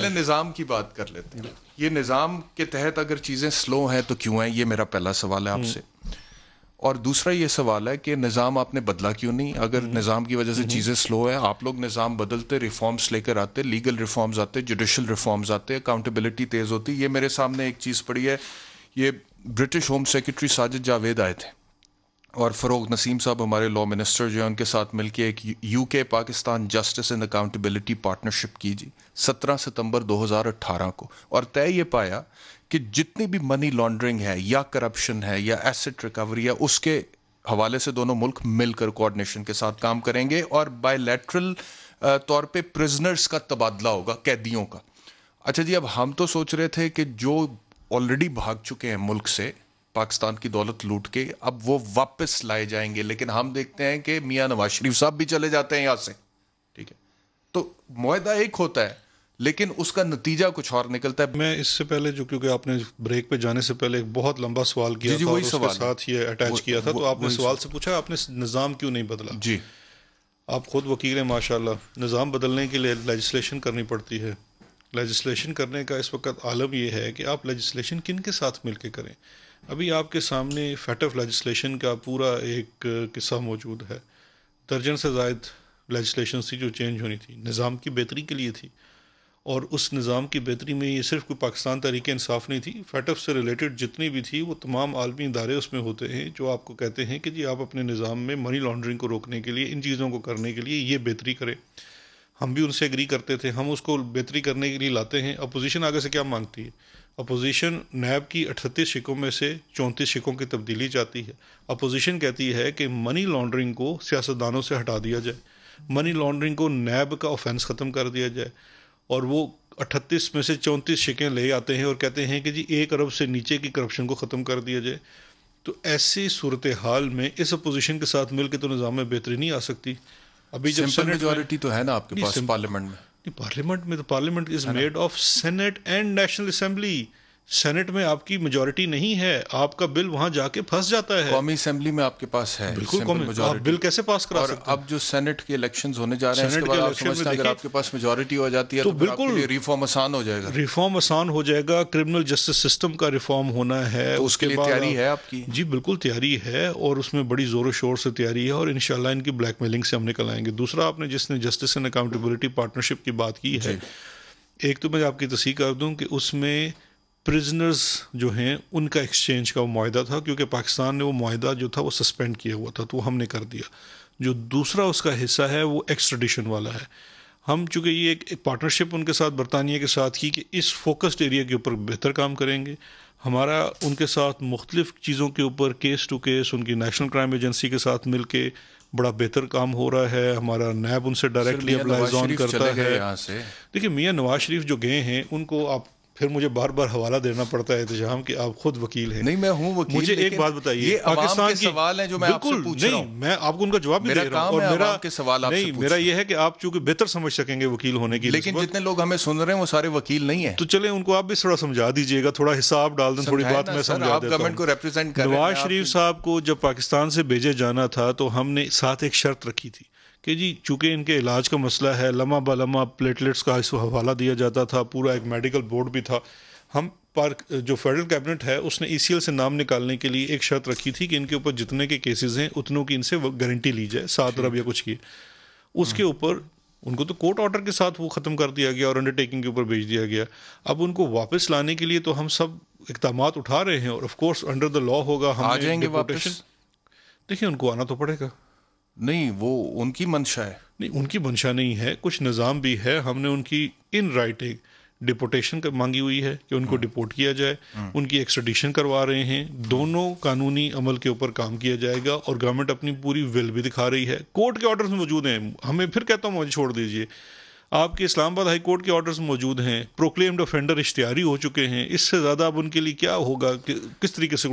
پہلے نظام کی بات کر لیتے ہیں. یہ نظام کے تحت اگر چیزیں سلو ہیں تو کیوں ہیں؟ یہ میرا پہلا سوال ہے آپ سے. اور دوسرا یہ سوال ہے کہ نظام آپ نے بدلا کیوں نہیں؟ اگر نظام کی وجہ سے چیزیں سلو ہیں، آپ لوگ نظام بدلتے، ریفارمز لے کر آتے، لیگل ریفارمز آتے، جوڈیشل ریفارمز آتے، اکاؤنٹیبلٹی تیز ہوتی. یہ میرے سامنے ایک چیز پڑی ہے، یہ British home secretary Sajid Javed آئے تھے اور فروغ نسیم صاحب ہمارے لا منسٹر جو ہیں ان کے ساتھ مل کے ایک یو کے Pakistan justice and accountability partnership کی 17 ستمبر 2018 کو، اور طے یہ پایا کہ جتنی بھی منی لانڈرنگ ہے یا کرپشن ہے یا ایسٹ ریکوری ہے، اس کے حوالے سے دونوں ملک مل کر کوآرڈینیشن کے ساتھ کام کریں گے اور بائی لیٹرل طور پہ پرزنرز کا تبادلہ ہوگا، قیدیوں کا. اچھا جی، اب ہم تو سوچ رہے تھے کہ جو آلریڈی بھاگ چکے ہیں ملک سے پاکستان کی دولت لوٹ کے، اب وہ واپس لائے جائیں گے، لیکن ہم دیکھتے ہیں کہ میاں نواز شریف صاحب بھی چلے جاتے ہیں یہاں سے. ٹھیک ہے، تو معاہدہ ایک ہوتا ہے لیکن اس کا نتیجہ کچھ اور نکلتا ہے. میں اس سے پہلے جو، کیونکہ آپ نے بریک پہ جانے سے پہلے ایک بہت لمبا سوال کیا تھا اور اس کے ساتھ یہ اٹیچ کیا تھا، تو آپ نے سوال سے پوچھا آپ نے نظام کیوں نہیں بدلا. جی، آپ خود وکیل ہیں ماشاءاللہ. نظام بدلنے کے لیے لیجسلیشن کرنی پڑتی ہے. لیجسلیشن کرنے کا اس وقت عالم یہ ہے کہ آپ لیجسلیشن کن کے ساتھ مل کے کریں. ابھی آپ کے سامنے فیٹ آف لیجسلیشن کا پورا ایک قصہ موجود ہے. درجن سے زائد لیجسلیشن تھی جو چینج ہونی تھی، نظام کی بہتری کے لیے تھی، اور اس نظام کی بہتری میں یہ صرف کوئی پاکستان تحریک انصاف نہیں تھی، فیٹ آف سے ریلیٹڈ جتنی بھی تھی وہ تمام عالمی ادارے اس میں ہوتے ہیں جو آپ کو کہتے ہیں کہ جی آپ اپنے نظام میں منی لانڈرنگ کو روکنے کے لیے، ان چیزوں کو کرنے کے لیے یہ بہتری کریں. ہم بھی ان سے ایگری کرتے تھے، ہم اس کو بہتری کرنے کے لیے لاتے ہیں. اپوزیشن آگے سے کیا مانگتی ہے؟ اپوزیشن نیب کی 38 شکوں میں سے 34 شکوں کی تبدیلی چاہتی ہے. اپوزیشن کہتی ہے کہ منی لانڈرنگ کو سیاستدانوں سے ہٹا دیا جائے، منی لانڈرنگ کو نیب کا آفینس ختم کر دیا جائے، اور وہ 38 میں سے 34 شکیں لے آتے ہیں اور کہتے ہیں کہ جی 1 ارب سے نیچے کی کرپشن کو ختم کر دیا جائے. تو ایسی صورتحال میں اس اپوزیشن کے ساتھ مل کے تو نظام میں بہتری نہیں آ سکتی. ابھی جب سمپل میجورٹی تو ہے نا آپ کے پاس پارلیمنٹ میں. پارلیمنٹ میں تو parliament is made of senate and national assembly. Senate میں آپ کی میجورٹی نہیں ہے، آپ کا بل وہاں جا کے پھنس جاتا ہے. قومی اسمبلی میں آپ کے پاس ہے بالکل، آپ بل کیسے پاس کرا سکتے ہیں؟ اب جو سینٹ کے الیکشنز ہونے جا رہے ہیں اس کے بعد آپ سمجھتے ہیں اگر آپ کے پاس میجورٹی ہو جاتی ہے تو بالکل ریفارم آسان ہو جائے گا. ریفارم آسان ہو جائے گا. کرمنل جسٹس سسٹم کا ریفارم ہونا ہے، اس کے لیے تیاری ہے آپ کی؟ جی بالکل تیاری ہے، اور اس میں بڑی زور و شور سے تیاری ہے، اور انشاءاللہ ان کی بلیک میلنگ سے ہم نکل آئیں گے. دوسرا، آپ نے جس نے جسٹس اینڈ اکاؤنٹیبلٹی پارٹنرشپ کی بات کی ہے، ایک تو میں آپ کی تصحیح کر دوں کہ اس میں پرزنرز جو ہیں ان کا ایکسچینج کا وہ معاہدہ تھا، کیونکہ پاکستان نے وہ معاہدہ جو تھا وہ سسپینڈ کیا ہوا تھا، تو وہ ہم نے کر دیا. جو دوسرا اس کا حصہ ہے وہ ایکسٹریڈیشن والا ہے. ہم چونکہ یہ ایک پارٹنرشپ ان کے ساتھ برطانیہ کے ساتھ کی کہ اس فوکسڈ ایریا کے اوپر بہتر کام کریں گے. ہمارا ان کے ساتھ مختلف چیزوں کے اوپر کیس ٹو کیس ان کی نیشنل کرائم ایجنسی کے ساتھ مل کے بڑا بہتر کام ہو رہا ہے. ہمارا نیب ان سے ڈائریکٹلی اپلائز آن کرتا ہے. دیکھیں میاں نواز شریف جو گئے ہیں ان کو آپ پھر مجھے بار بار حوالہ دینا پڑتا ہے احتجام کہ آپ خود وکیل ہیں. نہیں میں ہوں وکیل. مجھے ایک بات بتائیے، یہ پاکستان کے سوال ہیں جو میں آپ سے پوچھ رہا ہوں. میں آپ کو ان کا جواب بھی دے رہا ہوں، اور میرا یہ ہے کہ آپ چونکہ بہتر سمجھ سکیں گے وکیل ہونے کی، لیکن جتنے لوگ ہمیں سن رہے ہیں وہ سارے وکیل نہیں ہیں. تو چلیں ان کو آپ بھی تھوڑا سمجھا دیجیے گا، تھوڑا حساب ڈال دیں، تھوڑی بات میں سمجھا دیتا ہوں. نواز شریف صاحب کو جب پاکستان سے بھیجے جانا تھا تو ہم نے ساتھ ایک شرط رکھی تھی کہ جی چونکہ ان کے علاج کا مسئلہ ہے، لمحہ بہ لمحہ پلیٹلیٹس کا اس کو حوالہ دیا جاتا تھا، پورا ایک میڈیکل بورڈ بھی تھا. ہم جو فیڈرل کیبنٹ ہے اس نے ای سی ایل سے نام نکالنے کے لیے ایک شرط رکھی تھی کہ ان کے اوپر جتنے کے کیسز ہیں اتنوں کی ان سے گارنٹی لی جائے، 7 ارب یا کچھ کی. اس کے اوپر ان کو تو کورٹ آرڈر کے ساتھ وہ ختم کر دیا گیا اور انڈر ٹیکنگ کے اوپر بھیج دیا گیا. اب ان کو واپس لانے کے لیے تو ہم سب اقدامات اٹھا رہے ہیں، اور آف کورس انڈر دا لا ہوگا. ہم آ جائیں گے واپس؟ دیکھیں ان کو آنا تو پڑے گا. نہیں وہ ان کی منشا ہے. نہیں ان کی منشا نہیں ہے، کچھ نظام بھی ہے. ہم نے ان کی ان رائٹنگ ڈپورٹیشن مانگی ہوئی ہے کہ ان کو ڈپورٹ کیا جائے، ان کی ایکسٹریڈیشن کروا رہے ہیں. دونوں قانونی عمل کے اوپر کام کیا جائے گا، اور گورنمنٹ اپنی پوری ول بھی دکھا رہی ہے. کورٹ کے آرڈرز موجود ہیں. ہمیں پھر کہتا ہوں مجھے چھوڑ دیجئے، آپ کے اسلام آباد ہائی کورٹ کے آرڈرز موجود ہیں، پروکلیمڈ آفینڈر اشتہاری ہو چکے ہیں. اس سے زیادہ اب ان کے لیے کیا ہوگا کہ کس طریقے سے